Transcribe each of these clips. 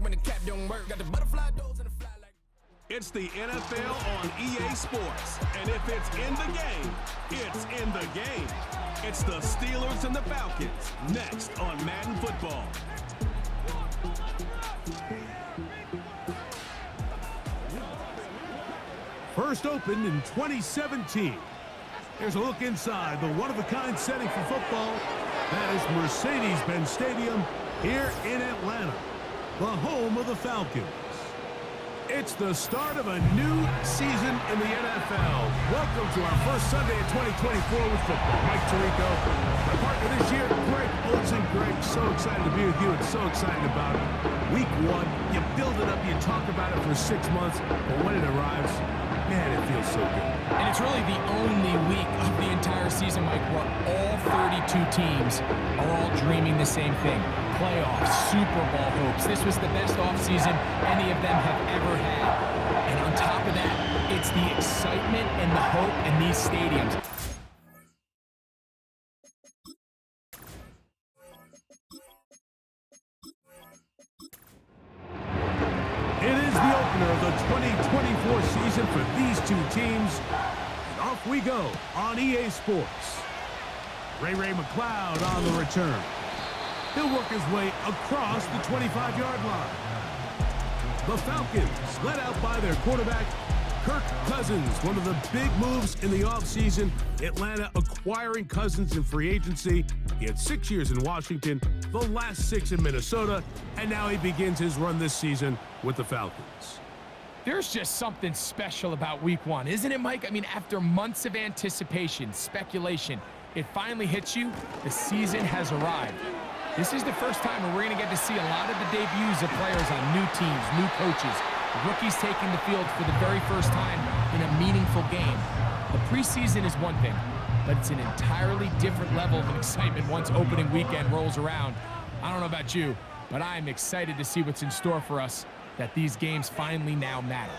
when the cap don't work. Got the butterfly doors and the fly like. It's the NFL on EA Sports, and if it's in the game, it's in the game. It's the Steelers and the Falcons, next on Madden Football. First opened in 2017. Here's a look inside the one-of-a-kind setting for football. That is Mercedes-Benz Stadium here in Atlanta, the home of the Falcons. It's the start of a new season in the NFL. Welcome to our first Sunday of 2024 with football. Mike Tirico, my partner this year, Greg Olsen. Greg, so excited to be with you and so excited about it. Week one, you build it up, you talk about it for 6 months, but when it arrives, man, it feels so good. And it's really the only week of the entire season, Mike, where all 32 teams are all dreaming the same thing. Playoffs, Super Bowl hopes. This was the best offseason any of them have ever had. And on top of that, it's the excitement and the hope in these stadiums. It is the opener of the 2024 season for these two teams. And off we go on EA Sports. Ray McLeod on the return. He'll work his way across the 25-yard line. The Falcons, led out by their quarterback, Kirk Cousins. One of the big moves in the offseason, Atlanta acquiring Cousins in free agency. He had 6 years in Washington, the last 6 in Minnesota, and now he begins his run this season with the Falcons. There's just something special about week one, isn't it, Mike? I mean, after months of anticipation, speculation, it finally hits you. The season has arrived. This is the first time where we're going to get to see a lot of the debuts of players on new teams, new coaches, rookies taking the field for the very first time in a meaningful game. The preseason is one thing, but it's an entirely different level of excitement once opening weekend rolls around. I don't know about you, but I'm excited to see what's in store for us, that these games finally now matter.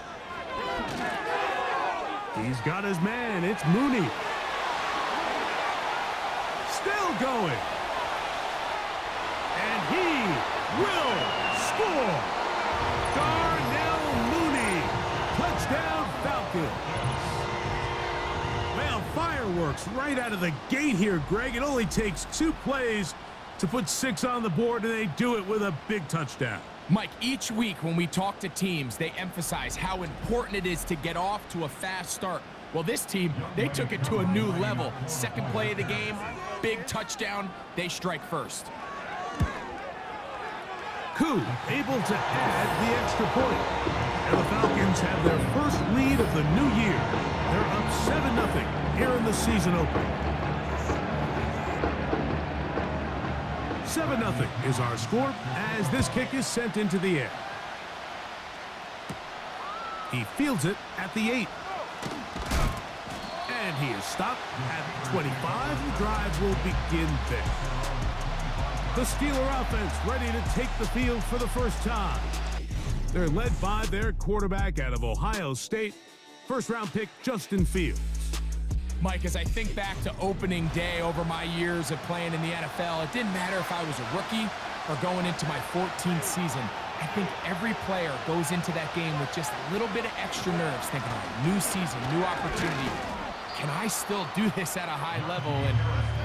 He's got his man. It's Mooney. Still going. And he will score. Darnell Mooney. Touchdown Falcons. Well, fireworks right out of the gate here, Greg. It only takes 2 plays to put 6 on the board, and they do it with a big touchdown. Mike, each week when we talk to teams, they emphasize how important it is to get off to a fast start. Well, this team, they took it to a new level. Second play of the game, big touchdown, they strike first. Koo able to add the extra point. And the Falcons have their first lead of the new year. They're up 7-0 here in the season opener. 7-0 is our score as this kick is sent into the air. He fields it at the 8. And he is stopped at 25. The drive will begin there. The Steeler offense ready to take the field for the first time. They're led by their quarterback out of Ohio State, first-round pick Justin Fields. Mike, as I think back to opening day over my years of playing in the NFL, it didn't matter if I was a rookie or going into my 14th season. I think every player goes into that game with just a little bit of extra nerves, thinking, new season, new opportunity. Can I still do this at a high level? And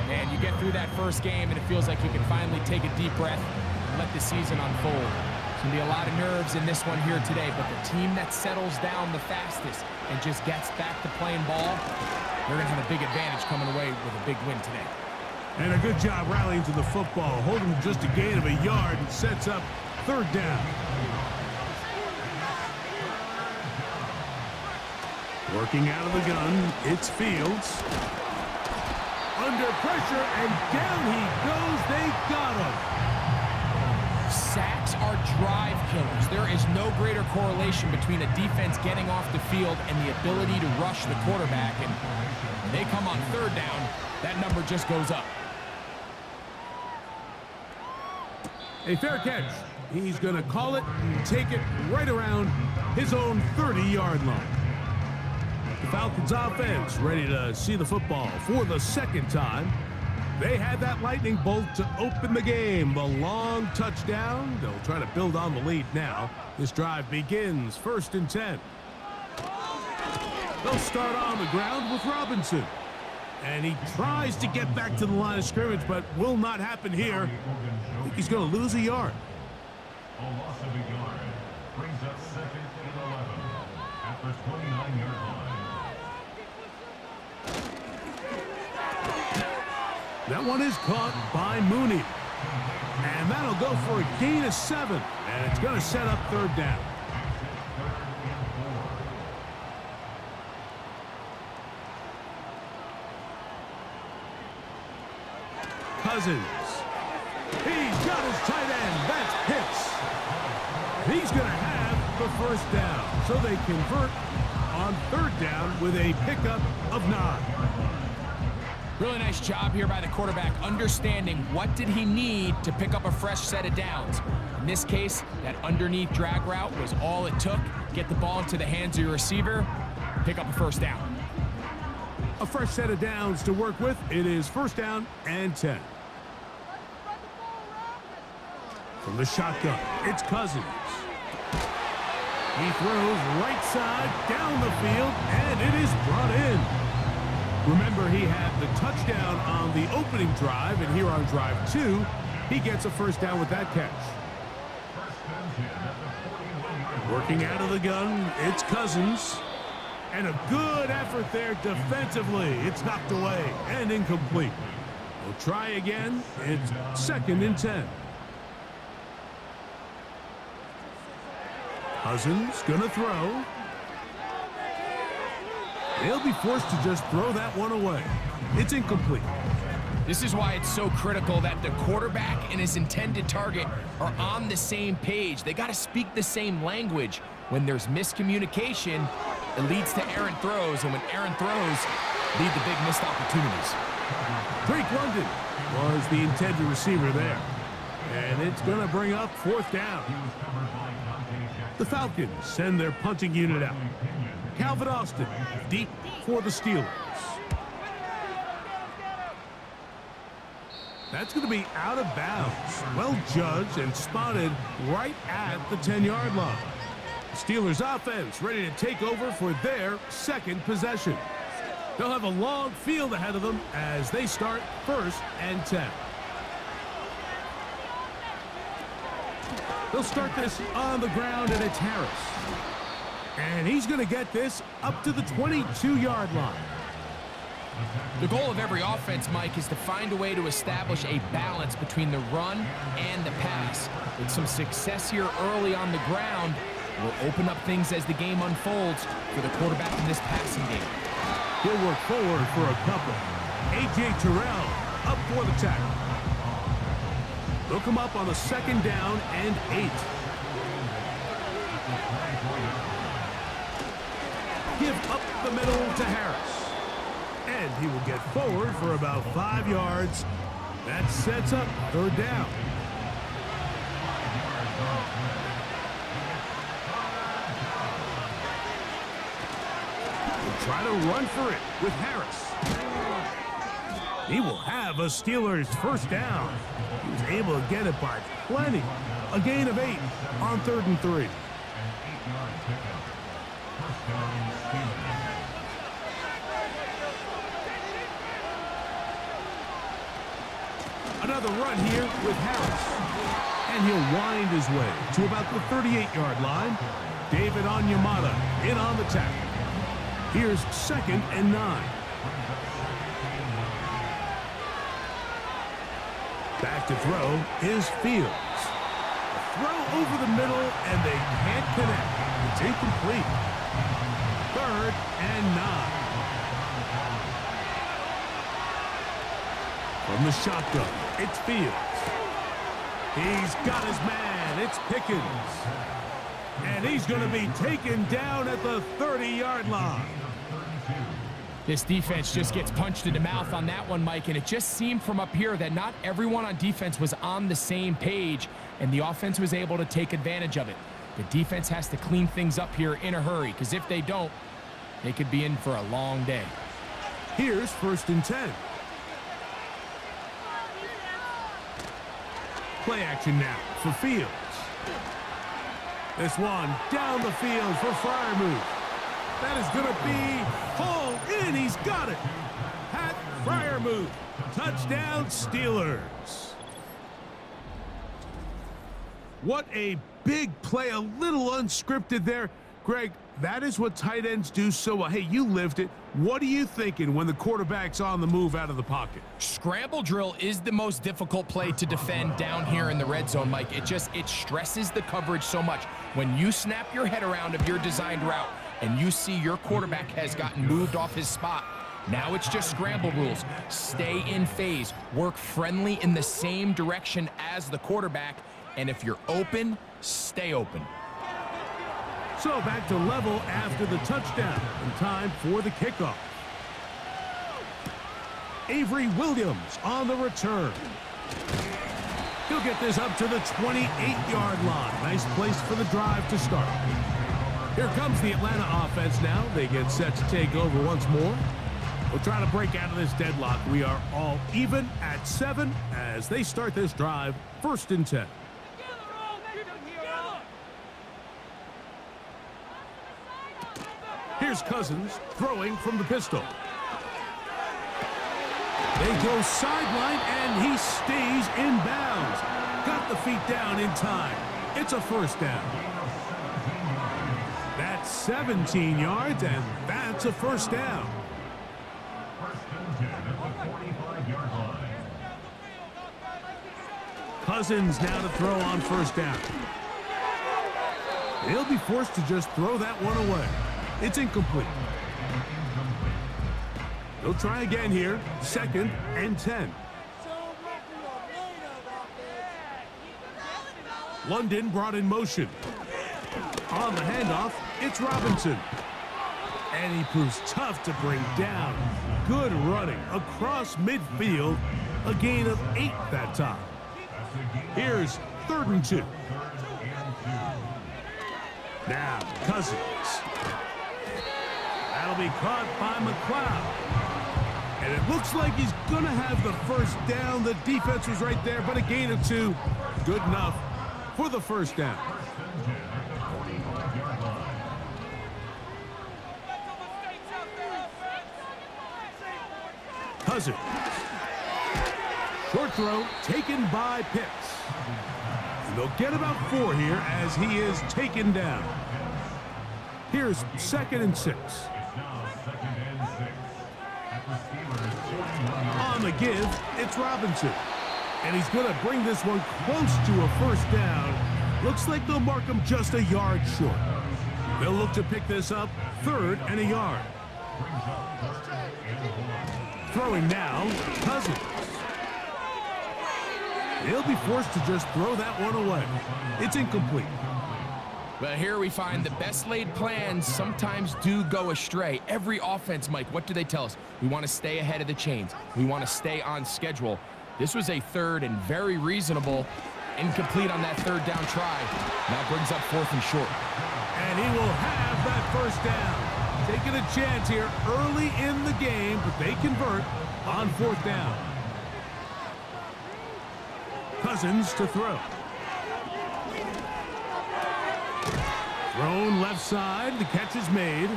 man, you get through that first game and it feels like you can finally take a deep breath and let the season unfold. There's going to be a lot of nerves in this one here today, but the team that settles down the fastest and just gets back to playing ball, they're going to have a big advantage coming away with a big win today. And a good job rallying to the football, holding just a gain of a yard and sets up third down. Working out of the gun, it's Fields. Under pressure, and down he goes. They got him. Sacks are drive killers. There is no greater correlation between a defense getting off the field and the ability to rush the quarterback. And when they come on third down, that number just goes up. A fair catch. He's going to call it and take it right around his own 30-yard line. The Falcons offense ready to see the football for the second time. They had that lightning bolt to open the game. The long touchdown. They'll try to build on the lead now. This drive begins 1st and 10. They'll start on the ground with Robinson. And he tries to get back to the line of scrimmage, but will not happen here. I think he's going to lose a yard. A loss of a yard brings up 2nd and 11 at the 29-yard line. That one is caught by Mooney. And that'll go for a gain of 7. And it's going to set up 3rd down. Cousins. He's got his tight end. That's Pitts. He's going to have the 1st down. So they convert on 3rd down with a pickup of 9. Really nice job here by the quarterback, understanding what did he need to pick up a fresh set of downs. In this case, that underneath drag route was all it took. Get the ball into the hands of your receiver, pick up a 1st down. A fresh set of downs to work with. It is 1st down and 10. From the shotgun, it's Cousins. He throws right side down the field, and it is brought in. Remember, he had the touchdown on the opening drive, and here on drive 2, he gets a 1st down with that catch. Working out of the gun, it's Cousins. And a good effort there defensively. It's knocked away and incomplete. We'll try again. It's 2nd and 10. Cousins gonna throw. They'll be forced to just throw that one away. It's incomplete. This is why it's so critical that the quarterback and his intended target are on the same page. They got to speak the same language. When there's miscommunication, it leads to errant throws, and when errant throws lead to big missed opportunities. Drake London was the intended receiver there. And it's going to bring up 4th down. The Falcons send their punting unit out. Calvin Austin deep for the Steelers. That's going to be out of bounds. Well judged and spotted right at the 10-yard line. Steelers offense ready to take over for their 2nd possession. They'll have a long field ahead of them as they start 1st and 10. They'll start this on the ground, and it's Harris. And he's going to get this up to the 22-yard line. The goal of every offense, Mike, is to find a way to establish a balance between the run and the pass. With some success here early on the ground, will open up things as the game unfolds for the quarterback in this passing game. He'll work forward for a couple. A.J. Terrell up for the tackle. They'll come up on a 2nd down and 8. Give up the middle to Harris. And he will get forward for about 5 yards. That sets up 3rd down. We'll try to run for it with Harris. He will have a Steelers 1st down. He was able to get it by plenty. A gain of 8 on 3rd and 3. Another run here with Harris. And he'll wind his way to about the 38-yard line. David Onyemata in on the tackle. Here's 2nd and 9. Back to throw is Fields. A throw over the middle, and they can't connect. It's incomplete. 3rd and 9. From the shotgun, it's Fields. He's got his man. It's Pickens. And he's going to be taken down at the 30-yard line. This defense just gets punched in the mouth on that one, Mike, and it just seemed from up here that not everyone on defense was on the same page, and the offense was able to take advantage of it. The defense has to clean things up here in a hurry, because if they don't, they could be in for a long day. Here's 1st and 10. Play action now for Fields. This one down the field for Freiermuth. That is going to be hauled in. He's got it. Pat Freiermuth. Touchdown, Steelers. What a big play. A little unscripted there. Greg, that is what tight ends do so well. Hey, you lived it. What are you thinking when the quarterback's on the move out of the pocket? Scramble drill is the most difficult play to defend down here in the red zone, Mike. It stresses the coverage so much. When you snap your head around of your designed route and you see your quarterback has gotten moved off his spot, now it's just scramble rules. Stay in phase. Work friendly in the same direction as the quarterback. And if you're open, stay open. So back to level after the touchdown. And time for the kickoff. Avery Williams on the return. He'll get this up to the 28-yard line. Nice place for the drive to start. Here comes the Atlanta offense now. They get set to take over once more. We'll try to break out of this deadlock. We are all even at 7 as they start this drive, 1st and 10. Here's Cousins throwing from the pistol. They go sideline, and he stays in bounds. Got the feet down in time. It's a 1st down. That's 17 yards, and that's a 1st down. Cousins now to throw on 1st down. He'll be forced to just throw that one away. It's incomplete. They'll try again here. 2nd and 10. London brought in motion. On the handoff, it's Robinson. And he proves tough to bring down. Good running across midfield. A gain of 8 that time. Here's 3rd and 2. Now, Cousins. That'll be caught by McLeod. And it looks like he's going to have the 1st down. The defense was right there, but a gain of 2. Good enough for the 1st down. Cousins. Short throw taken by Pitts. And they'll get about 4 here as he is taken down. Here's 2nd and 6. On the give, it's Robinson. And he's going to bring this one close to a 1st down. Looks like they'll mark him just a yard short. They'll look to pick this up 3rd and a yard. Throwing now, Cousins. He'll be forced to just throw that one away. It's incomplete. Well, here we find the best laid plans sometimes do go astray. Every offense, Mike, what do they tell us? We want to stay ahead of the chains. We want to stay on schedule. This was a 3rd and very reasonable. Incomplete on that 3rd down try. Now brings up 4th and short. And he will have that 1st down. Taking a chance here early in the game, but they convert on 4th down. Cousins to throw. Thrown left side. The catch is made.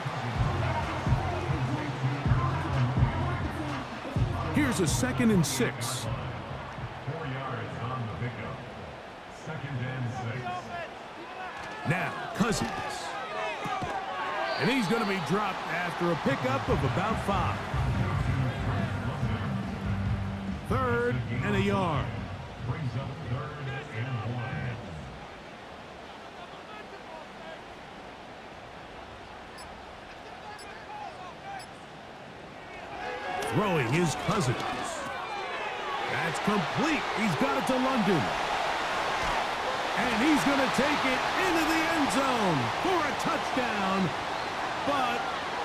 Here's a 2nd and 6. 4 yards on the pickup. 2nd and 6. Now, Cousins. And he's going to be dropped after a pickup of about 5. 3rd and a yard. Brings up 3rd and 1. Throwing his Cousins. That's complete. He's got it to London. And he's going to take it into the end zone for a touchdown. But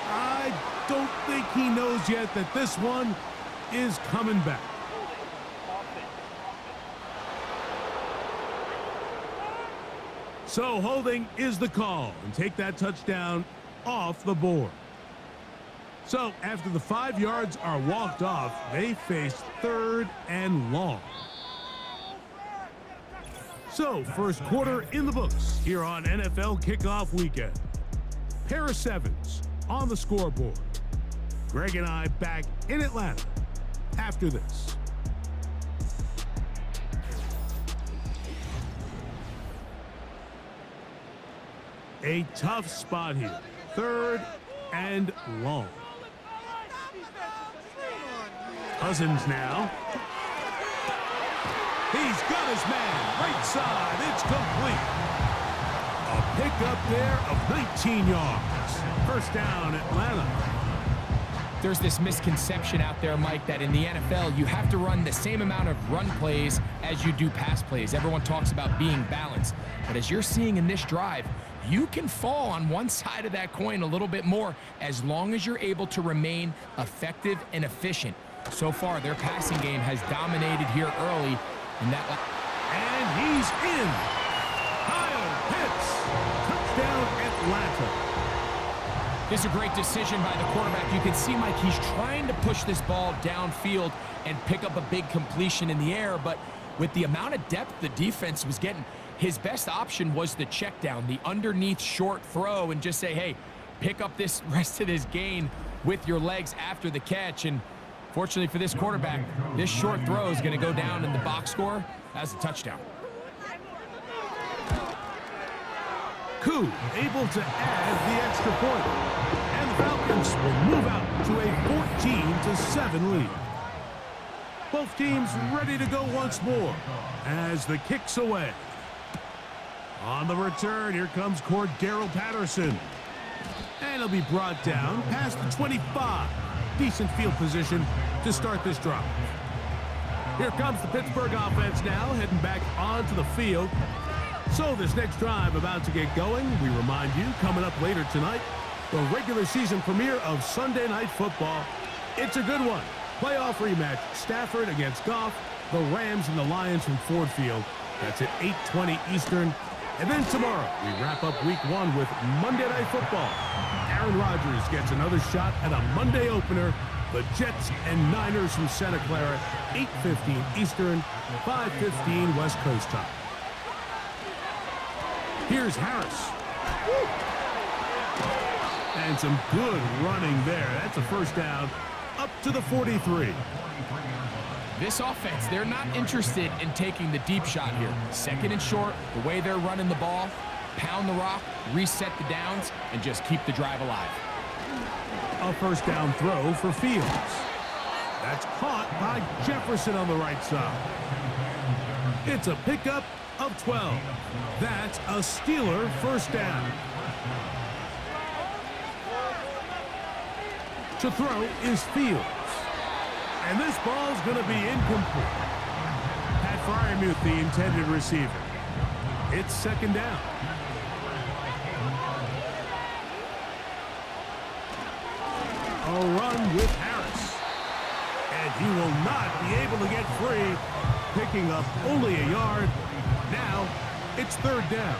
I don't think he knows yet that this one is coming back. So holding is the call, and take that touchdown off the board. So after the 5 yards are walked off, they face 3rd and long. So, first quarter in the books here on NFL Kickoff Weekend. Pair of sevens on the scoreboard. Greg and I back in Atlanta after this. A tough spot here. 3rd and long. Cousins now. He's got his man. Right side. It's complete. A pickup there of 19 yards. First down, Atlanta. There's this misconception out there, Mike, that in the NFL, you have to run the same amount of run plays as you do pass plays. Everyone talks about being balanced. But as you're seeing in this drive, you can fall on one side of that coin a little bit more as long as you're able to remain effective and efficient. So far, their passing game has dominated here early. And he's in. Kyle Pitts. Touchdown, Atlanta. This is a great decision by the quarterback. You can see, Mike, he's trying to push this ball downfield and pick up a big completion in the air, but with the amount of depth the defense was getting, his best option was the check down, the underneath short throw, and just say, hey, pick up this rest of this gain with your legs after the catch. And fortunately for this quarterback, this short throw is going to go down in the box score as a touchdown. Koo able to add the extra point. And the Falcons will move out to a 14-7 lead. Both teams ready to go once more as the kick's away. On the return, here comes Cordero Patterson. And he'll be brought down past the 25. Decent field position to start this drive. Here comes the Pittsburgh offense now, heading back onto the field. So this next drive about to get going. We remind you, coming up later tonight, the regular season premiere of Sunday Night Football. It's a good one. Playoff rematch, Stafford against Goff, the Rams and the Lions from Ford Field. That's at 8:20 Eastern. And then tomorrow, we wrap up week 1 with Monday Night Football. Aaron Rodgers gets another shot at a Monday opener. The Jets and Niners from Santa Clara, 8:15 Eastern, 5:15 West Coast time. Here's Harris. And some good running there. That's a first down up to the 43. This offense, they're not interested in taking the deep shot here. 2nd and short, the way they're running the ball, pound the rock, reset the downs, and just keep the drive alive. A first down throw for Fields. That's caught by Jefferson on the right side. It's a pickup of 12. That's a Steeler first down. To throw is Fields. And this ball's going to be incomplete. Pat Freiermuth, the intended receiver. It's 2nd down. A run with Harris. And he will not be able to get free, picking up only a yard. Now, it's 3rd down.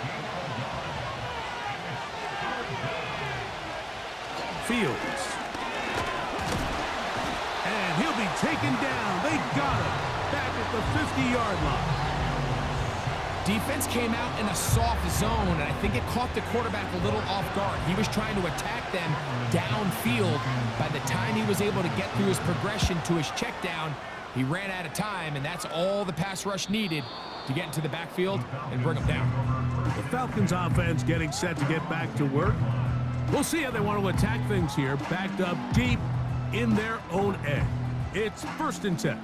Fields. And he'll be taken down. They got him back at the 50-yard line. Defense came out in a soft zone, and I think it caught the quarterback a little off guard. He was trying to attack them downfield. By the time he was able to get through his progression to his check down, he ran out of time, and that's all the pass rush needed to get into the backfield and bring them down. The Falcons offense getting set to get back to work. We'll see how they want to attack things here, backed up deep in their own end. It's 1st and 10.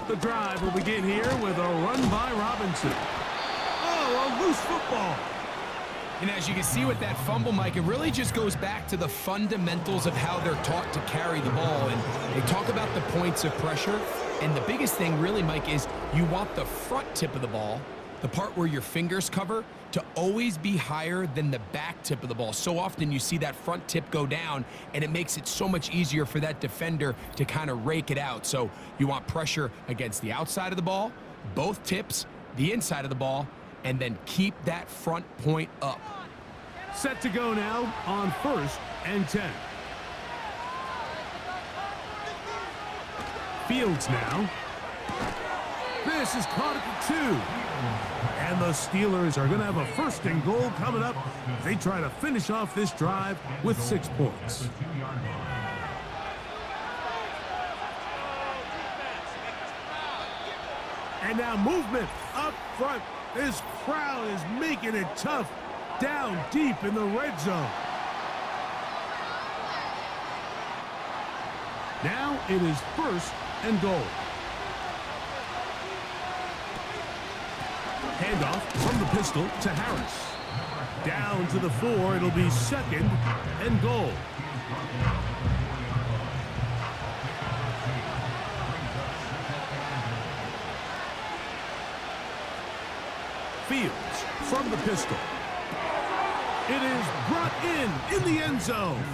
The drive will begin here with a run by Robinson. Oh, a loose football. And as you can see with that fumble, Mike, it really just goes back to the fundamentals of how they're taught to carry the ball. And they talk about the points of pressure. And the biggest thing really, Mike, is you want the front tip of the ball, the part where your fingers cover, to always be higher than the back tip of the ball. So often you see that front tip go down, and it makes it so much easier for that defender to kind of rake it out. So you want pressure against the outside of the ball, both tips, the inside of the ball, and then keep that front point up. Set to go now on 1st and 10. Fields now. This is caught at the 2. And the Steelers are going to have a 1st and goal coming up. They try to finish off this drive with 6 points. And now movement up front. This crowd is making it tough down deep in the red zone. Now it is 1st and goal. Handoff from the pistol to Harris. Down to the 4. It'll be 2nd and goal. Fields from the pistol. It is brought in the end zone.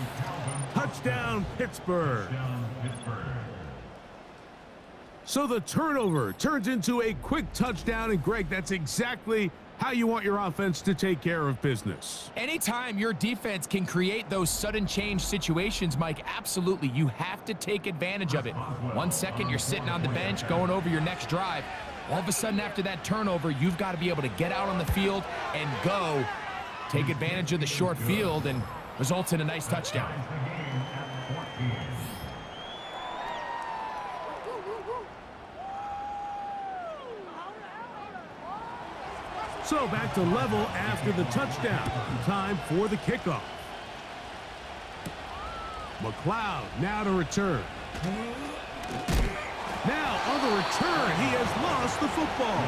Touchdown, Pittsburgh. So the turnover turns into a quick touchdown, and Greg, that's exactly how you want your offense to take care of business. Anytime your defense can create those sudden change situations, Mike, absolutely, you have to take advantage of it. 1 second, you're sitting on the bench going over your next drive. All of a sudden, after that turnover, you've got to be able to get out on the field and go. Take advantage of the short field and results in a nice touchdown. So back to level after the touchdown. Time for the kickoff. McLeod now to return. Now on the return, he has lost the football.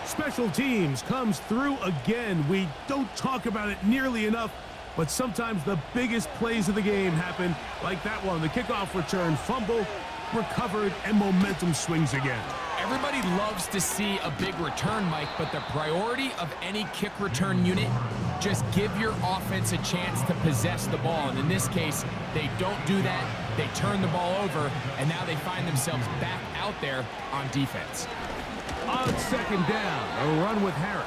Special teams comes through again. We don't talk about it nearly enough, but sometimes the biggest plays of the game happen like that one. The kickoff return, fumble, recovered, and momentum swings again. Everybody loves to see a big return, Mike, but the priority of any kick return unit, just give your offense a chance to possess the ball. And in this case, they don't do that. They turn the ball over, and now they find themselves back out there on defense. On 2nd down, a run with Harris.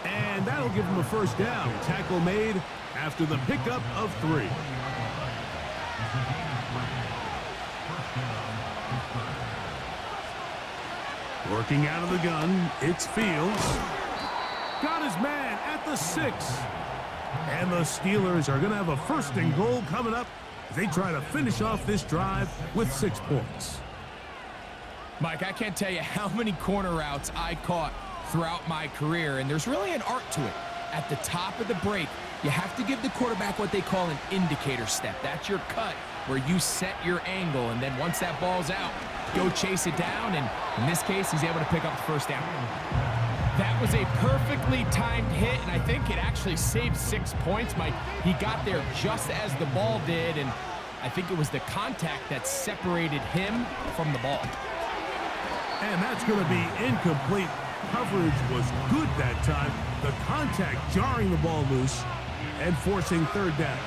And that'll give him a 1st down. Tackle made after the pickup of 3. Working out of the gun, it's Fields. Got his man at the 6. And the Steelers are going to have a 1st and goal coming up as they try to finish off this drive with 6 points. Mike, I can't tell you how many corner routes I caught throughout my career, and there's really an art to it. At the top of the break, you have to give the quarterback what they call an indicator step. That's your cut where you set your angle, and then once that ball's out, go chase it down, and in this case, he's able to pick up the 1st down. That was a perfectly timed hit, and I think it actually saved 6 points, Mike. He got there just as the ball did, and I think it was the contact that separated him from the ball. And that's going to be incomplete. Coverage was good that time. The contact jarring the ball loose and forcing 3rd down.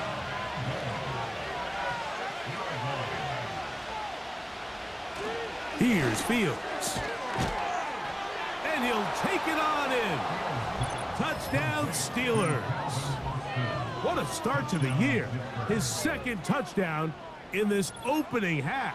Here's Fields. And he'll take it on in. Touchdown, Steelers. What a start to the year. His 2nd touchdown in this opening half.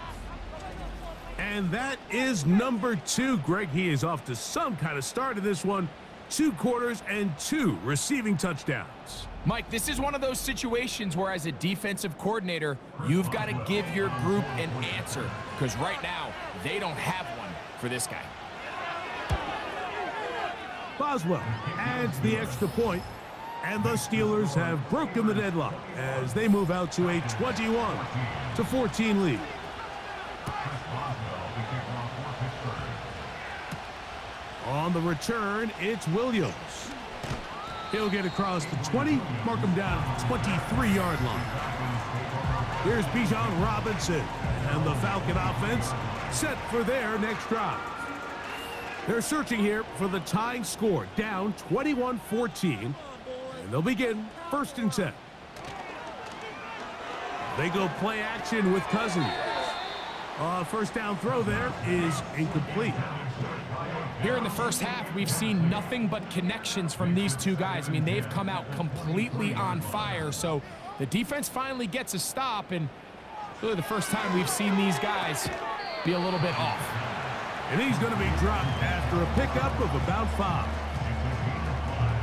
And that is number 2. Greg, he is off to some kind of start in this one. 2 quarters and 2 receiving touchdowns. Mike, this is one of those situations where as a defensive coordinator, you've got to give your group an answer. Because right now, they don't have one for this guy. Boswell adds the extra point, and the Steelers have broken the deadlock as they move out to a 21-14 lead. On the return, it's Williams. He'll get across the 20, mark him down at the 23-yard line. Here's Bijan Robinson, and the Falcon offense set for their next drive. They're searching here for the tying score, down 21-14, and they'll begin 1st and 10. They go play action with Cousins. 1st down throw there is incomplete. Here in the 1st half, we've seen nothing but connections from these 2 guys. I mean, they've come out completely on fire, so the defense finally gets a stop, and Really the first time we've seen these guys be a little bit off. And he's going to be dropped after a pickup of about 5.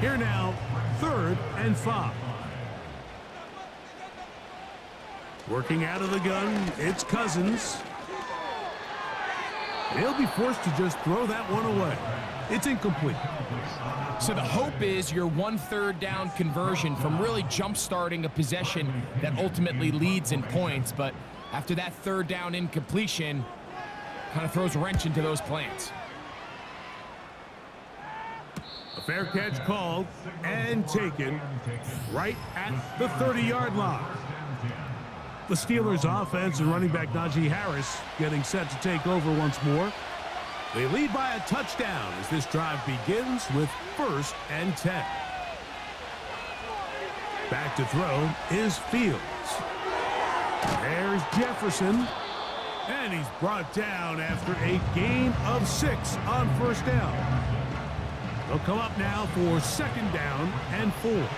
Here now, 3rd and 5. Working out of the gun, it's Cousins. He'll be forced to just throw that one away. It's incomplete. So the hope is your 1/3 down conversion from really jump-starting a possession that ultimately leads in points. But after that 3rd down incompletion, kind of throws a wrench into those plans. A fair catch called and taken right at the 30-yard line. The Steelers offense and running back Najee Harris getting set to take over once more. They lead by a touchdown as this drive begins with 1st and 10. Back to throw is Fields. There's Jefferson. And he's brought down after a gain of 6 on 1st down. They'll come up now for 2nd down and 4.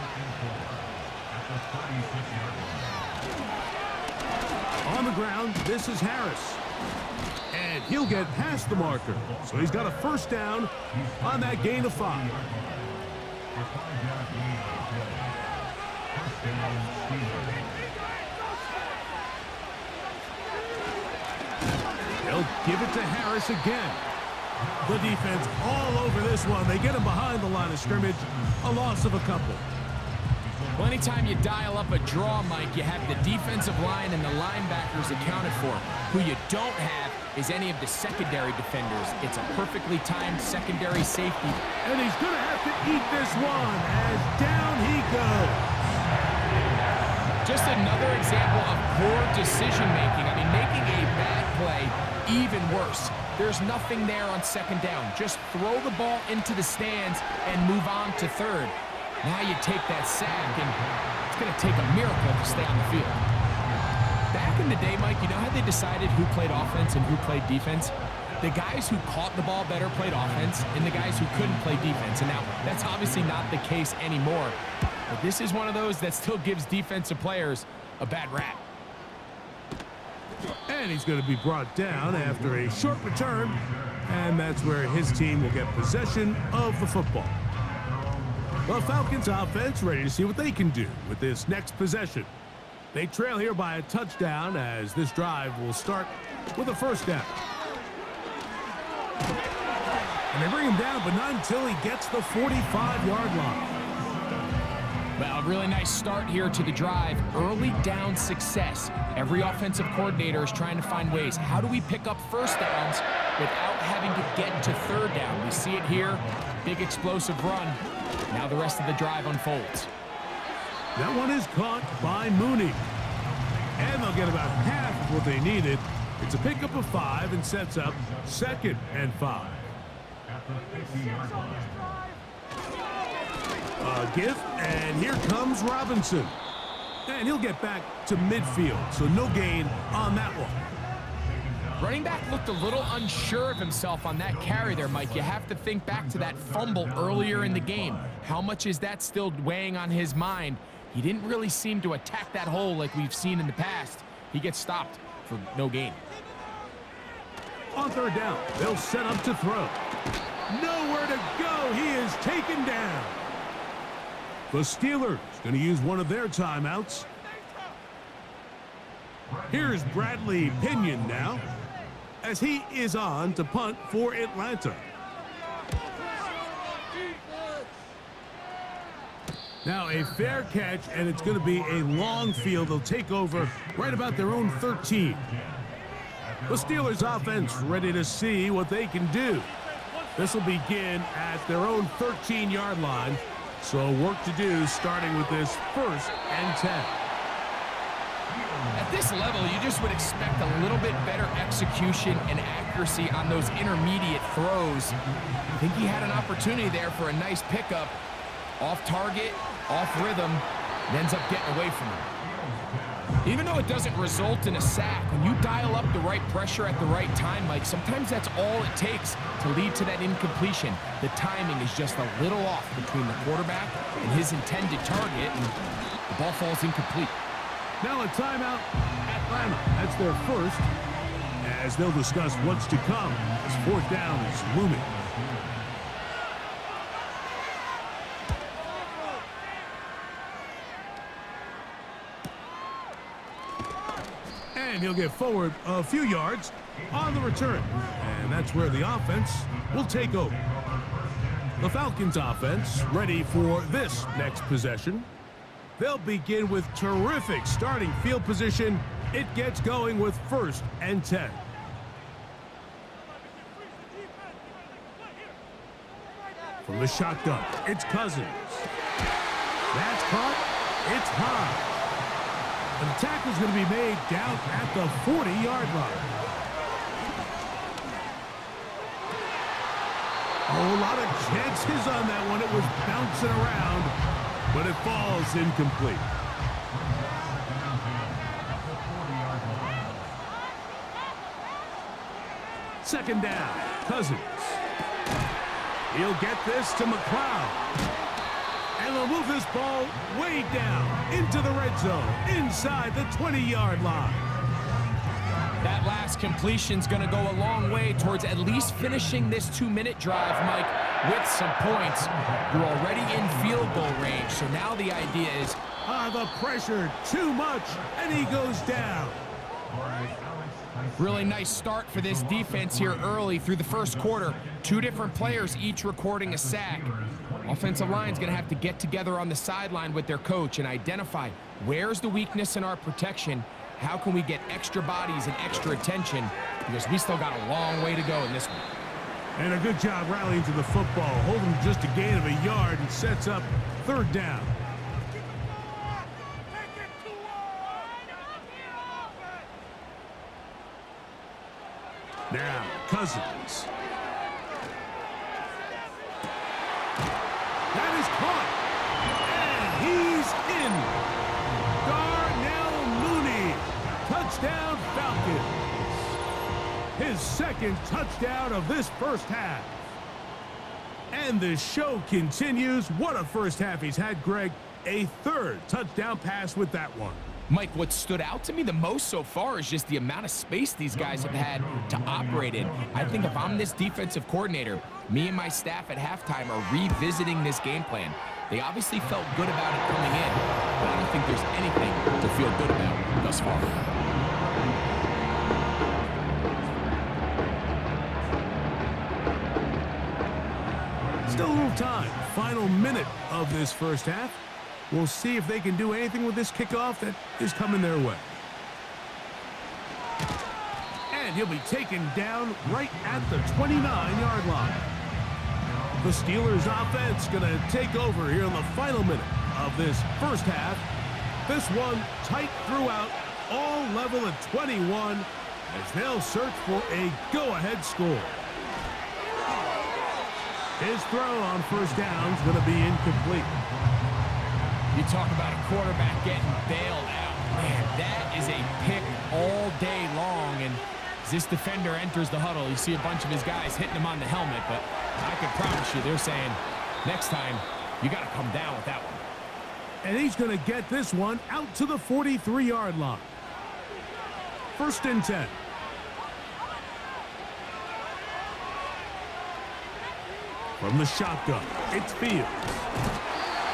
On the ground, this is Harris. And he'll get past the marker. So he's got a 1st down on that gain of 5. They'll give it to Harris again. The defense all over this one. They get him behind the line of scrimmage. A loss of a couple. Well, anytime you dial up a draw, Mike, you have the defensive line and the linebackers accounted for. Who you don't have is any of the secondary defenders. It's a perfectly timed secondary safety. And he's going to have to eat this one as down he goes. Just another example of poor decision-making. I mean, making a bad play even worse. There's nothing there on 2nd down. Just throw the ball into the stands and move on to 3rd. Now you take that sack, and it's going to take a miracle to stay on the field. Back in the day, Mike, you know how they decided who played offense and who played defense? The guys who caught the ball better played offense, and the guys who couldn't play defense. And now, that's obviously not the case anymore. But this is one of those that still gives defensive players a bad rap. And he's going to be brought down after a short return. And that's where his team will get possession of the football. The Falcons offense ready to see what they can do with this next possession. They trail here by a touchdown as this drive will start with a 1st down. And they bring him down, but not until he gets the 45-yard line. Well, a really nice start here to the drive. Early down success. Every offensive coordinator is trying to find ways. How do we pick up 1st downs without having to get to 3rd down? We see it here. Big explosive run. Now the rest of the drive unfolds. That one is caught by Mooney. And they'll get about half of what they needed. It's a pickup of 5 and sets up 2nd and 5. A gift, and here comes Robinson. And he'll get back to midfield, so no gain on that one. Running back looked a little unsure of himself on that carry there, Mike. You have to think back to that fumble earlier in the game. How much is that still weighing on his mind? He didn't really seem to attack that hole like we've seen in the past. He gets stopped for no gain. On 3rd down, they'll set up to throw. Nowhere to go. He is taken down. The Steelers going to use one of their timeouts. Here's Bradley Pinion now, as he is on to punt for Atlanta. Now a fair catch, and it's going to be a long field. They'll take over right about their own 13. The Steelers offense ready to see what they can do. This will begin at their own 13-yard line. So work to do starting with this 1st and 10. At this level, you just would expect a little bit better execution and accuracy on those intermediate throws. I think he had an opportunity there for a nice pickup. Off target, off rhythm, and ends up getting away from him. Even though it doesn't result in a sack, when you dial up the right pressure at the right time, Mike, sometimes that's all it takes to lead to that incompletion. The timing is just a little off between the quarterback and his intended target, and the ball falls incomplete. Now a timeout at Atlanta. That's their first, as they'll discuss what's to come as fourth down is looming. And he'll get forward a few yards on the return. And that's where the offense will take over. The Falcons offense ready for this next possession. They'll begin with terrific starting field position. It gets going with 1st and 10. From the shotgun, it's Cousins. That's caught. It's high. And the tackle's going to be made down at the 40-yard line. Oh, a lot of chances on that one. It was bouncing around, but it falls incomplete. Second down, Cousins. He'll get this to McLeod. And they'll move this ball way down into the red zone, inside the 20-yard line. That last completion's going to go a long way towards at least finishing this 2-minute drive, Mike, with some points. You're already in field goal range, so now the idea is... the pressure, too much, and he goes down. Really nice start for this defense here early through the first quarter. 2 different players each recording a sack. Offensive line's going to have to get together on the sideline with their coach and identify where's the weakness in our protection. How can we get extra bodies and extra attention? Because we still got a long way to go in this one. And a good job rallying to the football, holding just a gain of a yard and sets up 3rd down. Now, Cousins. That is caught. And he's in. Touchdown Falcons. His 2nd touchdown of this first half. And the show continues. What a first half he's had, Greg. A 3rd touchdown pass with that one. Mike, what stood out to me the most so far is just the amount of space these guys have had to operate in. I think if I'm this defensive coordinator, me and my staff at halftime are revisiting this game plan. They obviously felt good about it coming in, but I don't think there's anything to feel good about thus far. Still a little time. Final minute of this first half. We'll see if they can do anything with this kickoff that is coming their way. And he'll be taken down right at the 29-yard line. The Steelers offense going to take over here in the final minute of this first half. This one tight throughout, all level at 21 as they'll search for a go-ahead score. His throw on first down is going to be incomplete. You talk about a quarterback getting bailed out. Man, that is a pick all day long. And as this defender enters the huddle, you see a bunch of his guys hitting him on the helmet. But I can promise you, they're saying, next time, you got to come down with that one. And he's going to get this one out to the 43-yard line. 1st and 10. From the shotgun, it's Fields.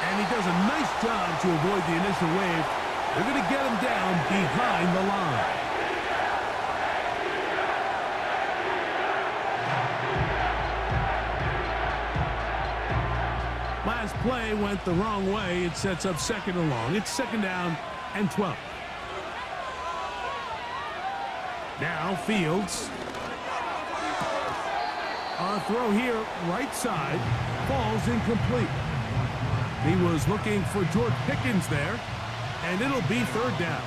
And he does a nice job to avoid the initial wave. They're going to get him down behind the line. Last play went the wrong way. It sets up 2nd and long. It's 2nd down and 12. Now Fields. A throw here, right side, falls incomplete. He was looking for George Pickens there, and it'll be 3rd down.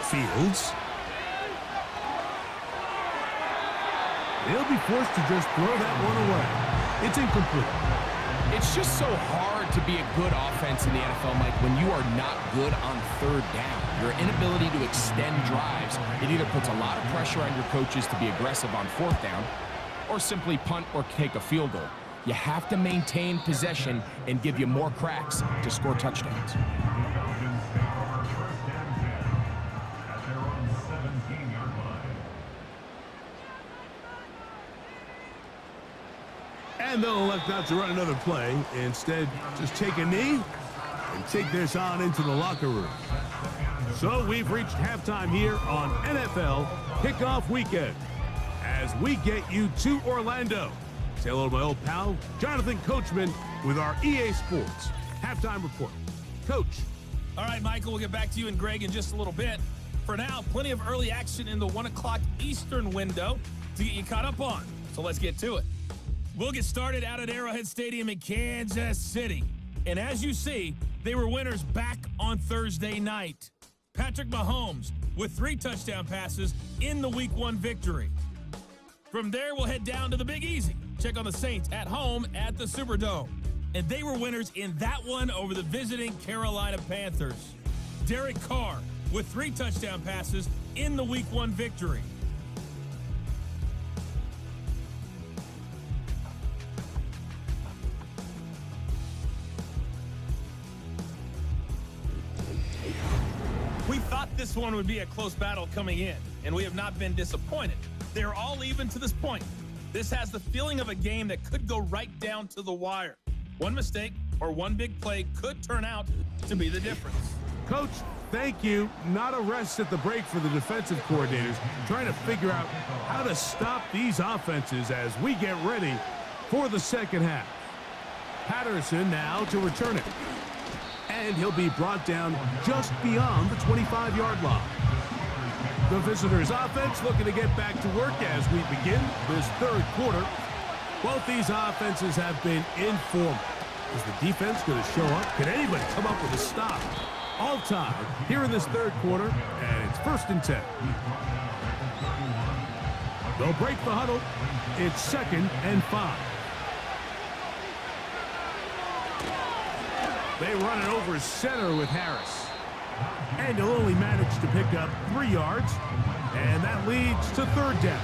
Fields. He'll be forced to just throw that one away. It's incomplete. It's just so hard to be a good offense in the NFL, Mike, when you are not good on 3rd down. Your inability to extend drives, it either puts a lot of pressure on your coaches to be aggressive on 4th down, or simply punt or take a field goal. You have to maintain possession and give you more cracks to score touchdowns. The Falcons take over first and 10 at their own 17-yard line. And they'll elect not to run another play. Instead, just take a knee and take this on into the locker room. So we've reached halftime here on NFL Kickoff Weekend as we get you to Orlando. Say hello to my old pal, Jonathan Coachman, with our EA Sports Halftime Report. Coach. All right, Michael, we'll get back to you and Greg in just a little bit. For now, plenty of early action in the 1 o'clock Eastern window to get you caught up on. So let's get to it. We'll get started out at Arrowhead Stadium in Kansas City. And as you see, they were winners back on Thursday night. Patrick Mahomes with 3 touchdown passes in the Week 1 victory. From there, we'll head down to the Big Easy. Check on the Saints at home at the Superdome. And they were winners in that one over the visiting Carolina Panthers. Derek Carr with 3 touchdown passes in the Week 1 victory. We thought this one would be a close battle coming in, and we have not been disappointed. They're all even to this point. This has the feeling of a game that could go right down to the wire. One mistake or one big play could turn out to be the difference. Coach, thank you. Not a rest at the break for the defensive coordinators, trying to figure out how to stop these offenses as we get ready for the second half. Patterson now to return it. And he'll be brought down just beyond the 25-yard line. The visitors' offense looking to get back to work as we begin this third quarter. Both these offenses have been informal. Is the defense going to show up? Can anybody come up with a stop? All time here in this third quarter, and it's 1st and 10. They'll break the huddle. It's 2nd and 5. They run it over center with Harris. And he'll only manage to pick up 3 yards, and that leads to 3rd down.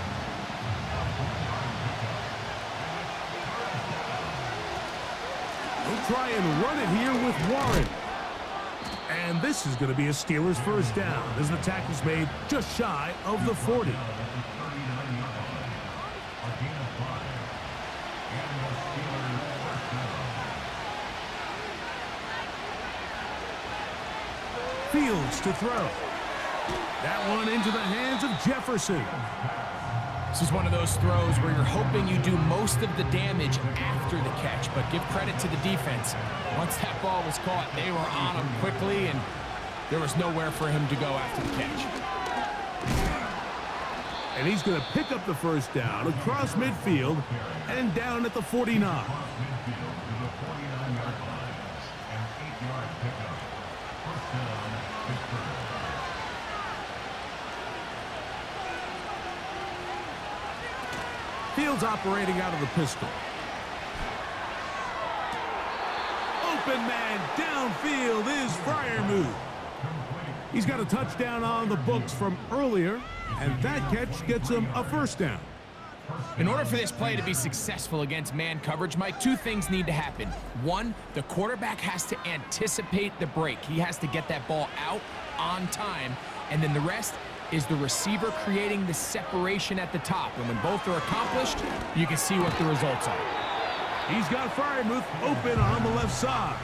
They'll try and run it here with Warren. And this is going to be a Steelers 1st down as the tackle's made just shy of the 40. Fields to throw. That one into the hands of Jefferson. This is one of those throws where you're hoping you do most of the damage after the catch, but give credit to the defense. Once that ball was caught, they were on him quickly, and there was nowhere for him to go after the catch. And he's going to pick up the 1st down across midfield and down at the 49. Fields operating out of the pistol. Open man downfield is Freiermuth. He's got a touchdown on the books from earlier, and that catch gets him a 1st down. In order for this play to be successful against man coverage, Mike, 2 things need to happen. 1, the quarterback has to anticipate the break. He has to get that ball out on time, and then the rest is the receiver creating the separation at the top. And when both are accomplished, you can see what the results are. He's got Freiermuth open on the left side.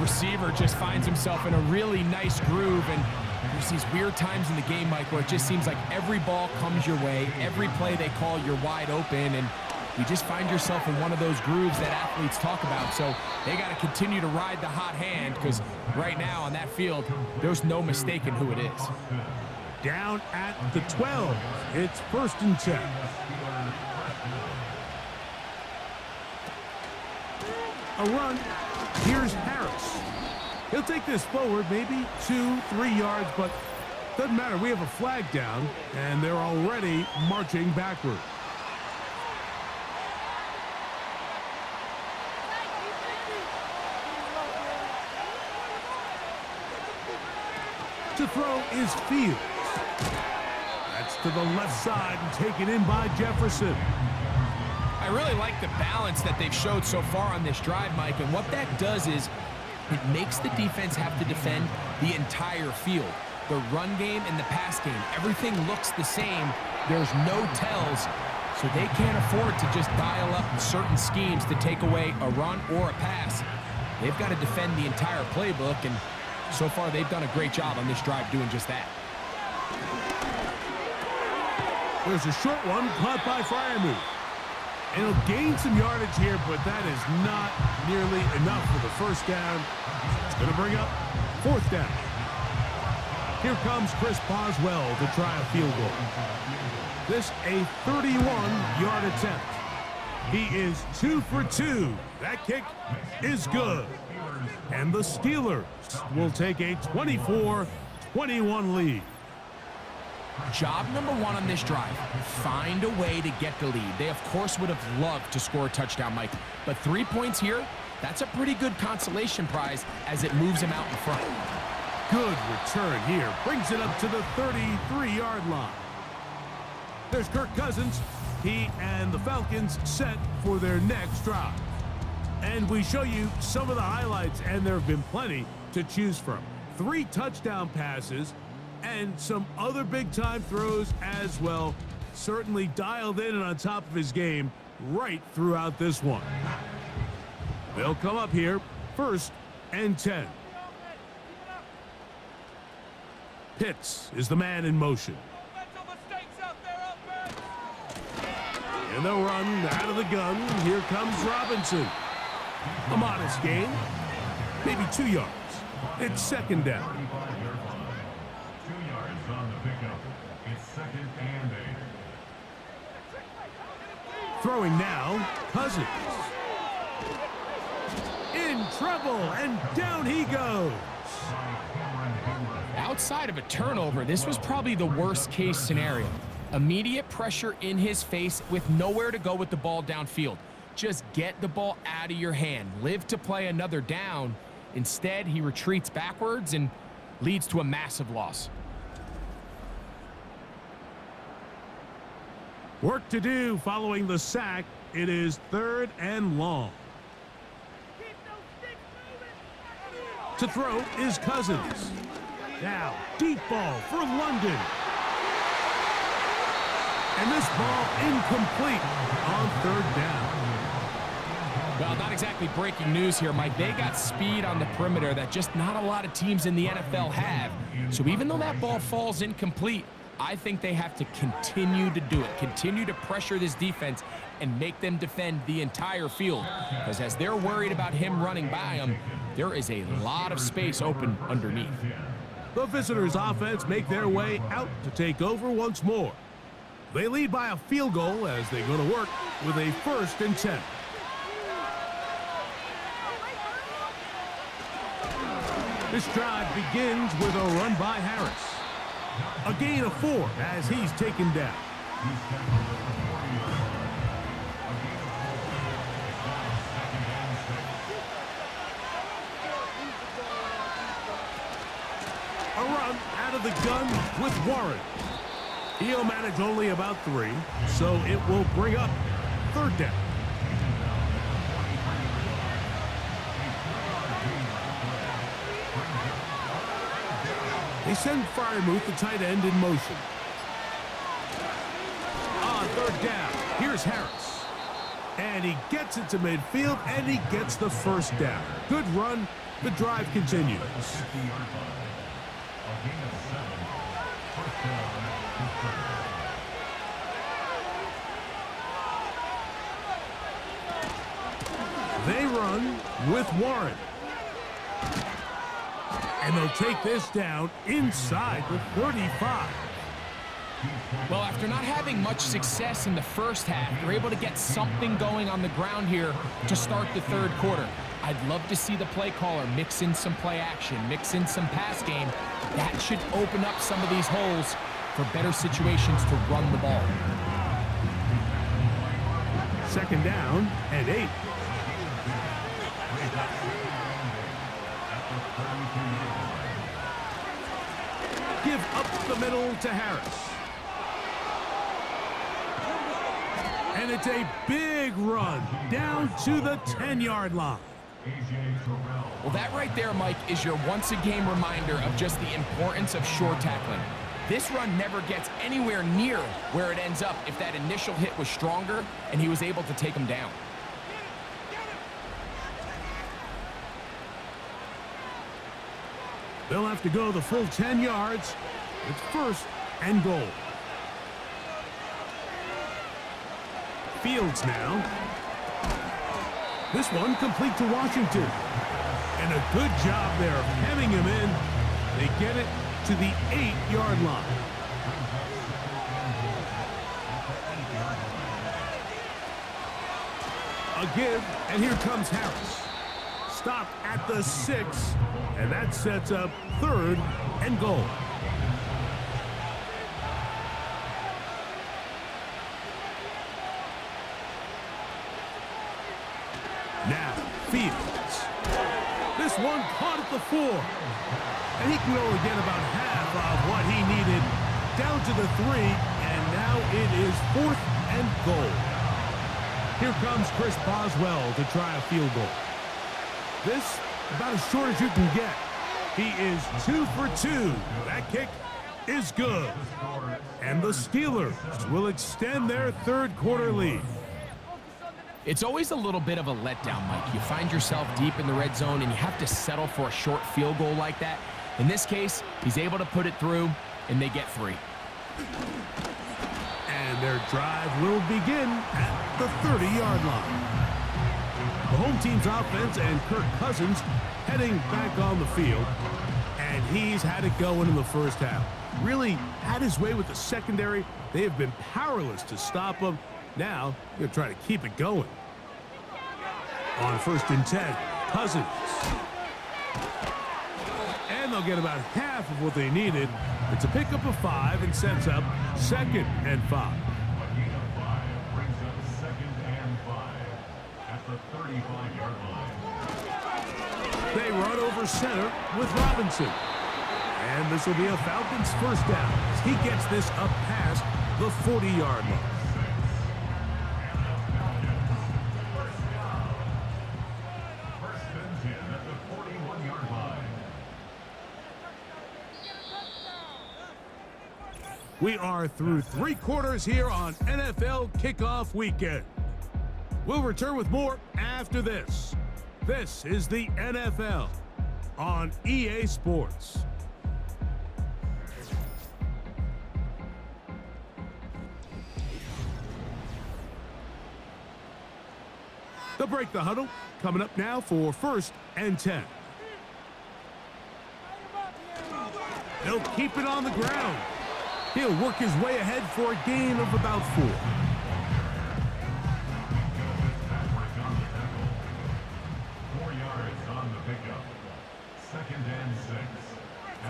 Receiver just finds himself in a really nice groove, and there's these weird times in the game, Mike, where it just seems like every ball comes your way, every play they call, you're wide open, and you just find yourself in one of those grooves that athletes talk about. So they got to continue to ride the hot hand, because right now on that field, there's no mistaking who it is. Down at the 12. It's 1st and 10. A run. Here's Harris. He'll take this forward, maybe 2-3 yards, but doesn't matter. We have a flag down, and they're already marching backward. To throw is Fields. That's to the left side and taken in by Jefferson. I really like the balance that they've showed so far on this drive, Mike, and what that does is it makes the defense have to defend the entire field. The run game and the pass game, everything looks the same. There's no tells, so they can't afford to just dial up certain schemes to take away a run or a pass. They've got to defend the entire playbook, and so far they've done a great job on this drive doing just that. There's a short one caught by Freiermuth. And he'll gain some yardage here, but that is not nearly enough for the first down. It's going to bring up fourth down. Here comes Chris Boswell to try a field goal. This a 31-yard attempt. He is 2 for 2. That kick is good. And the Steelers will take a 24-21 lead. Job number one on this drive, find a way to get the lead. They, of course, would have loved to score a touchdown, Mike. But 3 points here, that's a pretty good consolation prize as it moves them out in front. Good return here. Brings it up to the 33-yard line. There's Kirk Cousins. He and the Falcons set for their next drive. And we show you some of the highlights, and there have been plenty to choose from. 3 touchdown passes and some other big-time throws as well. Certainly dialed in and on top of his game right throughout this one. They'll come up here, 1st and 10. Pitts is the man in motion. And they'll run out of the gun. Here comes Robinson. A modest gain, maybe 2 yards. It's 2nd down. 2 yards on the pickup. It's 2nd and 8. Throwing now, Cousins. In trouble, and down he goes. Outside of a turnover, this was probably the worst-case scenario. Immediate pressure in his face with nowhere to go with the ball downfield. Just get the ball out of your hand. Live to play another down. Instead, he retreats backwards and leads to a massive loss. Work to do following the sack. It is 3rd and long. To throw is Cousins. Now, deep ball for London. And this ball incomplete on 3rd down. Well, not exactly breaking news here, Mike. They got speed on the perimeter that just not a lot of teams in the NFL have. So even though that ball falls incomplete, I think they have to continue to do it. Continue to pressure this defense and make them defend the entire field. Because as they're worried about him running by them, there is a lot of space open underneath. The visitors' offense make their way out to take over once more. They lead by a field goal as they go to work with a 1st and 10. This drive begins with a run by Harris. A gain of 4 as he's taken down. A run out of the gun with Warren. He'll manage only about 3, so it will bring up 3rd down. They send Freiermuth, the tight end, in motion. On 3rd down, here's Harris. And he gets it to midfield, and he gets the 1st down. Good run. The drive continues. They run with Warren. And they'll take this down inside the 35. Well, after not having much success in the first half, they're able to get something going on the ground here to start the 3rd quarter. I'd love to see the play caller mix in some play action, mix in some pass game. That should open up some of these holes for better situations to run the ball. 2nd down and 8. Give up the middle to Harris. And it's a big run down to the 10-yard line. Well, that right there, Mike, is your once-a-game reminder of just the importance of short tackling. This run never gets anywhere near where it ends up if that initial hit was stronger and he was able to take him down. They'll have to go the full 10 yards. It's first and goal. Fields now. This one complete to Washington. And a good job there of hemming him in. They get it to the 8-yard line. A give, and here comes Harris. Stop at the 6, and that sets up third and goal. Now, Fields. This one caught at the 4. And he can only get about half of what he needed. Down to the 3, and now it is fourth and goal. Here comes Chris Boswell to try a field goal. This, about as short as you can get. He is 2 for 2. That kick is good. And the Steelers will extend their third quarter lead. It's always a little bit of a letdown, Mike. You find yourself deep in the red zone, and you have to settle for a short field goal like that. In this case, he's able to put it through, and they get 3. And their drive will begin at the 30-yard line. The home team's offense and Kirk Cousins heading back on the field, and he's had it going in the first half. Really had his way with the secondary. They have been powerless to stop him. Now, they're trying to keep it going. On first and 10, Cousins. And they'll get about half of what they needed. It's a pickup of 5 and sets up second and 5. They run over center with Robinson. And this will be a Falcons first down as he gets this up past the 40-yard line. We are through 3 quarters here on NFL Kickoff Weekend. We'll return with more after this. This is the NFL on EA Sports. They'll break the huddle. Coming up now for first and 10. They'll keep it on the ground. He'll work his way ahead for a gain of about 4.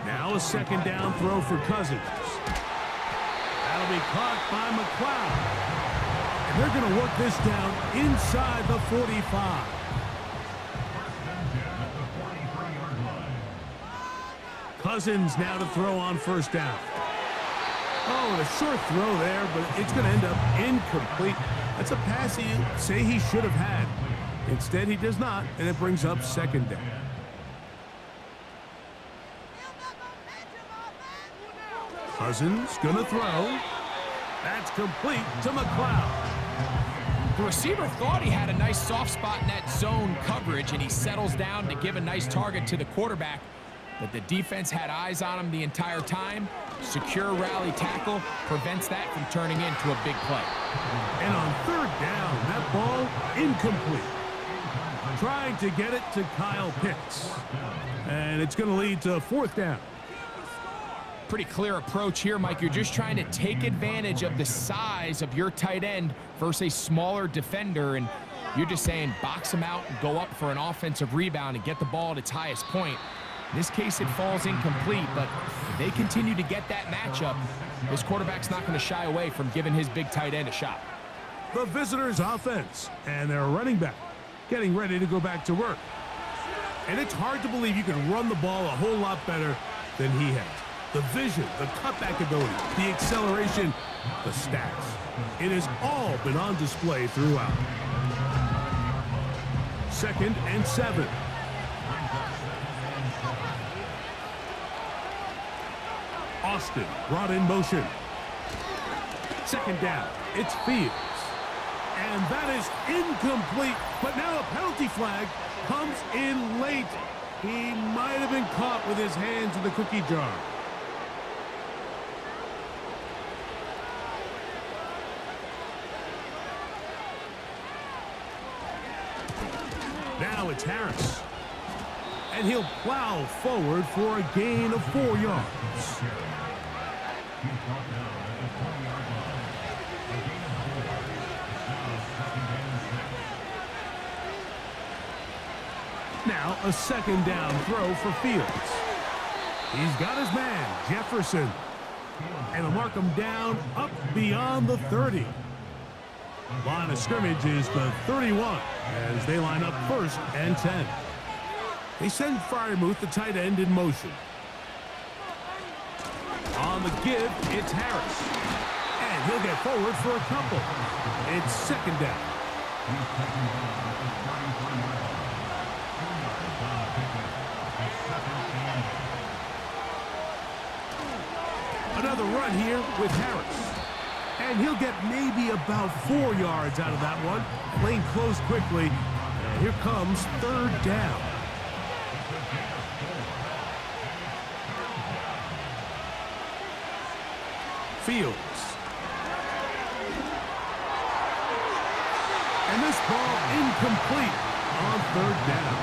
Now a second down throw for Cousins. That'll be caught by McLeod. And they're going to work this down inside the 45. Cousins now to throw on first down. Oh, and a short throw there, but it's going to end up incomplete. That's a pass he'd say he should have had. Instead, he does not, and it brings up second down. Cousins going to throw. That's complete to McLeod. The receiver thought he had a nice soft spot in that zone coverage, and he settles down to give a nice target to the quarterback. But the defense had eyes on him the entire time. Secure rally tackle prevents that from turning into a big play. And on third down, that ball incomplete. Trying to get it to Kyle Pitts. And it's going to lead to fourth down. Pretty clear approach here, Mike. You're just trying to take advantage of the size of your tight end versus a smaller defender, and you're just saying box him out and go up for an offensive rebound and get the ball at its highest point. In this case, it falls incomplete, but if they continue to get that matchup, this quarterback's not going to shy away from giving his big tight end a shot. The visitors' offense and their running back getting ready to go back to work. And it's hard to believe you can run the ball a whole lot better than he has. The vision, the cutback ability, the acceleration, the stats. It has all been on display throughout. 2nd and 7. Austin brought in motion. 2nd down. It's Fields. And that is incomplete. But now a penalty flag comes in late. He might have been caught with his hands in the cookie jar. Now it's Harris. And he'll plow forward for a gain of 4 yards. Now a 2nd down throw for Fields. He's got his man, Jefferson. And he'll mark him down up beyond the 30. Line of scrimmage is the 31 as they line up 1st and 10. They send Freiermuth, the tight end, in motion. On the give, it's Harris. And he'll get forward for a couple. It's 2nd down. Another run here with Harris. And he'll get maybe about 4 yards out of that one. Playing close quickly. And here comes 3rd down. Fields. And this ball incomplete on 3rd down.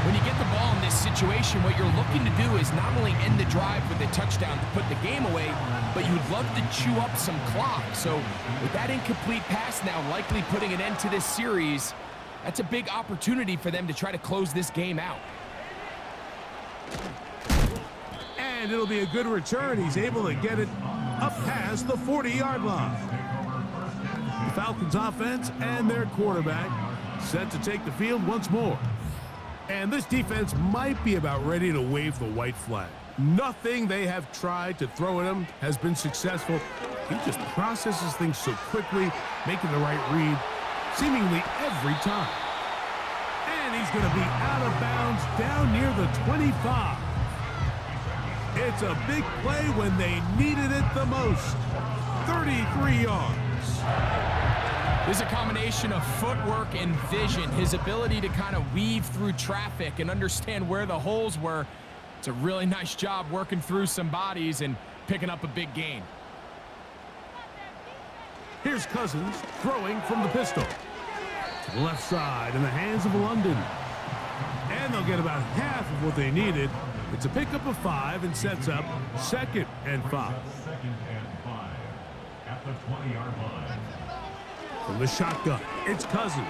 When you get the ball in this situation, what you're looking to do is not only end the drive with a touchdown to put the game away, but you'd love to chew up some clock. So with that incomplete pass now likely putting an end to this series, that's a big opportunity for them to try to close this game out. And it'll be a good return. He's able to get it up past the 40-yard line. The Falcons offense and their quarterback set to take the field once more. And this defense might be about ready to wave the white flag. Nothing they have tried to throw at him has been successful. He just processes things so quickly, making the right read seemingly every time. And he's going to be out of bounds down near the 25. It's a big play when they needed it the most. 33 yards. There's a combination of footwork and vision, his ability to kind of weave through traffic and understand where the holes were. It's a really nice job working through some bodies and picking up a big gain. Here's Cousins throwing from the pistol. To the left side in the hands of London. And they'll get about half of what they needed. It's a pickup of 5 and sets up 2nd and 5. 2nd and 5 at the 20-yard line. From the shotgun, it's Cousins.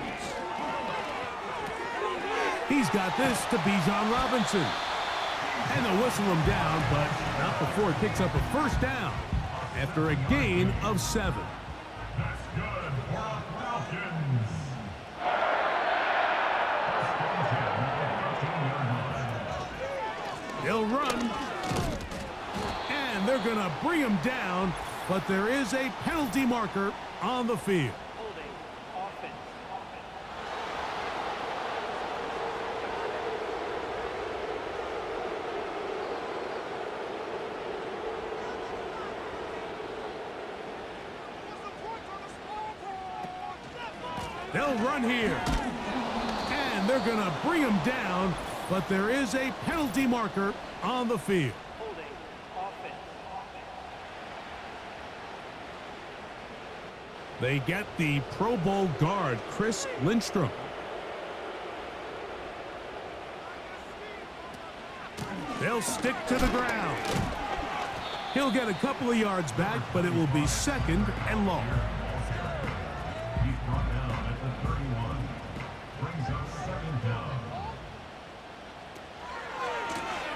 He's got this to Bijan Robinson. And they'll whistle him down, but not before he picks up a 1st down after a gain of 7. That's good for the Falcons. They'll run. And they're going to bring him down, but there is a penalty marker on the field. They'll run here. And they're going to bring him down, but there is a penalty marker on the field. They get the Pro Bowl guard, Chris Lindstrom. They'll stick to the ground. He'll get a couple of yards back, but it will be 2nd and long. He's brought down at the 31. Brings up 2nd down.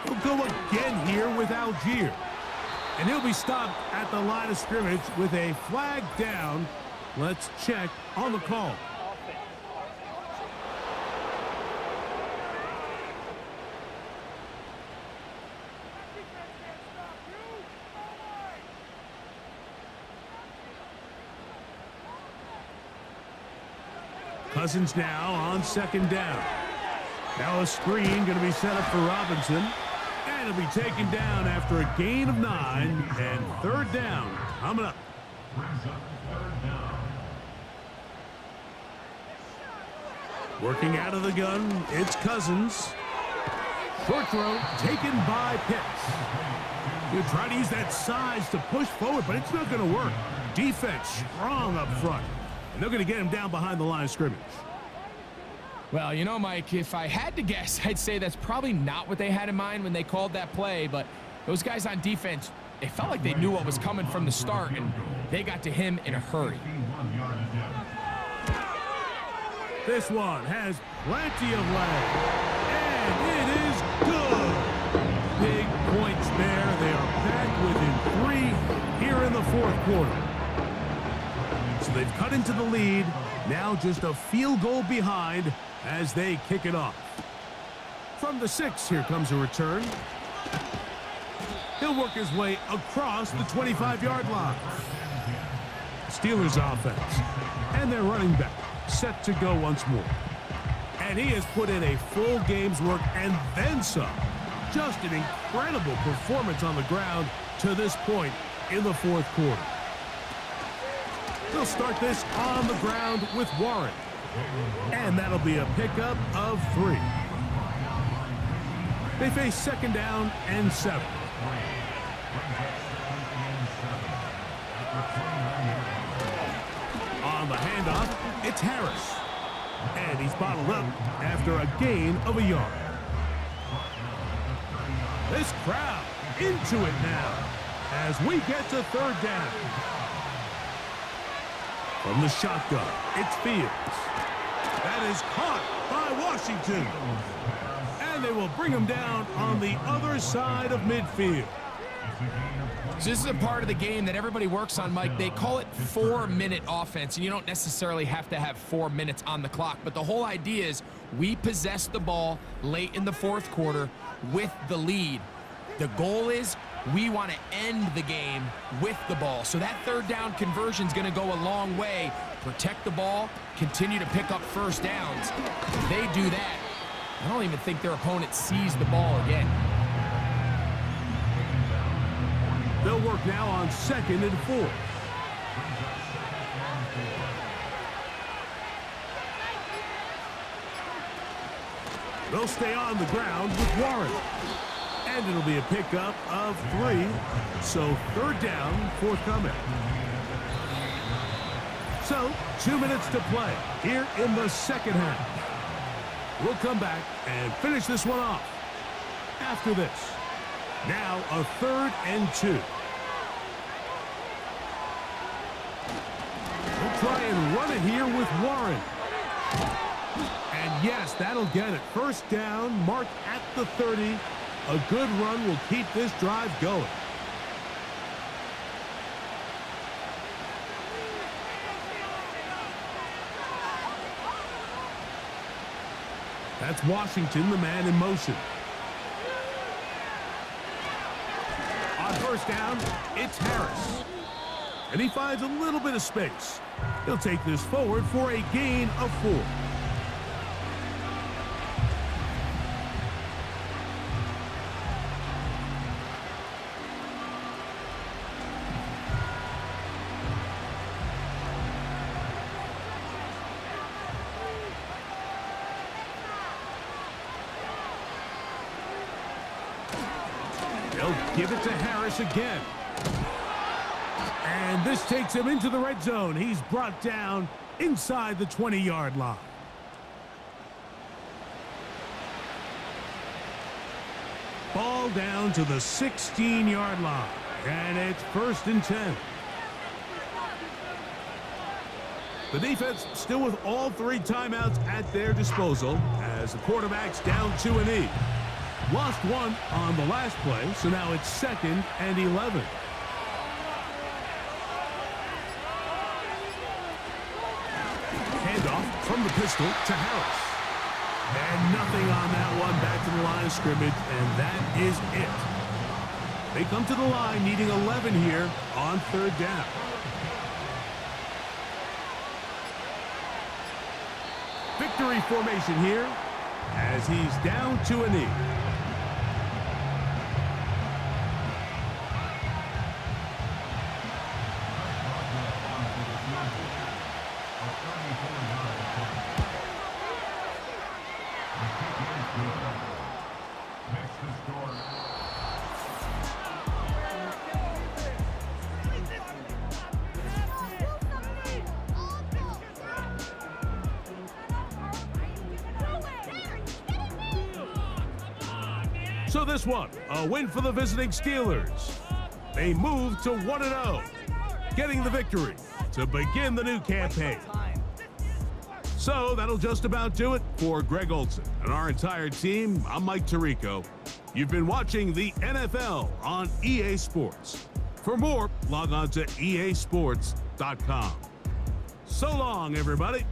He'll go again here with Algier. And he'll be stopped at the line of scrimmage with a flag down. Let's check on the call. Cousins now on second down. Now a screen going to be set up for Robinson. And it'll be taken down after a gain of 9 and third down coming up. Working out of the gun, it's Cousins. Short throw taken by Pitts. He'll try to use that size to push forward, but it's not going to work. Defense strong up front. And they're going to get him down behind the line of scrimmage. Well, you know, Mike, if I had to guess, I'd say that's probably not what they had in mind when they called that play, but those guys on defense, it felt like they knew what was coming from the start, and they got to him in a hurry. This one has plenty of leg, and it is good. Big points there. They are back within 3 here in the fourth quarter. So they've cut into the lead. Now just a field goal behind as they kick it off. From the 6, here comes a return. He'll work his way across the 25-yard line. Steelers offense. And their running back set to go once more. And he has put in a full game's work and then some. Just an incredible performance on the ground to this point in the fourth quarter. They'll start this on the ground with Warren. And that'll be a pickup of 3. They face second down and 7. On the handoff, it's Harris. And he's bottled up after a gain of a yard. This crowd into it now as we get to third down. From the shotgun, it's Fields. That is caught by Washington. And they will bring him down on the other side of midfield. So this is a part of the game that everybody works on, Mike. They call it 4-minute offense, and you don't necessarily have to have 4 minutes on the clock. But the whole idea is we possess the ball late in the fourth quarter with the lead. The goal is we want to end the game with the ball. So that third down conversion is going to go a long way. Protect the ball, continue to pick up first downs. If they do that, I don't even think their opponent sees the ball again. They'll work now on second and 4. They'll stay on the ground with Warren. And it'll be a pickup of 3. So third down, forthcoming. So 2 minutes to play here in the second half. We'll come back and finish this one off after this. Now a 3rd and 2. We'll try and run it here with Warren. And yes, that'll get it. First down, marked at the 30. A good run will keep this drive going. That's Washington, the man in motion. On first down, it's Harris. And he finds a little bit of space. He'll take this forward for a gain of 4. They'll give it to Harris again. And this takes him into the red zone. He's brought down inside the 20-yard line. Ball down to the 16-yard line. And it's 1st and 10. The defense still with all 3 timeouts at their disposal as the quarterback's down to a knee. Lost 1 on the last play, so now it's 2nd and 11. Handoff from the pistol to Harris. And nothing on that one. Back to the line of scrimmage, and that is it. They come to the line needing 11 here on 3rd down. victory formation here as he's down to a knee. So this one, a win for the visiting Steelers. They move to 1-0, getting the victory to begin the new campaign. So that'll just about do it for Greg Olson and our entire team. I'm Mike Tirico. You've been watching the NFL on EA Sports. For more, log on to easports.com. So long, everybody.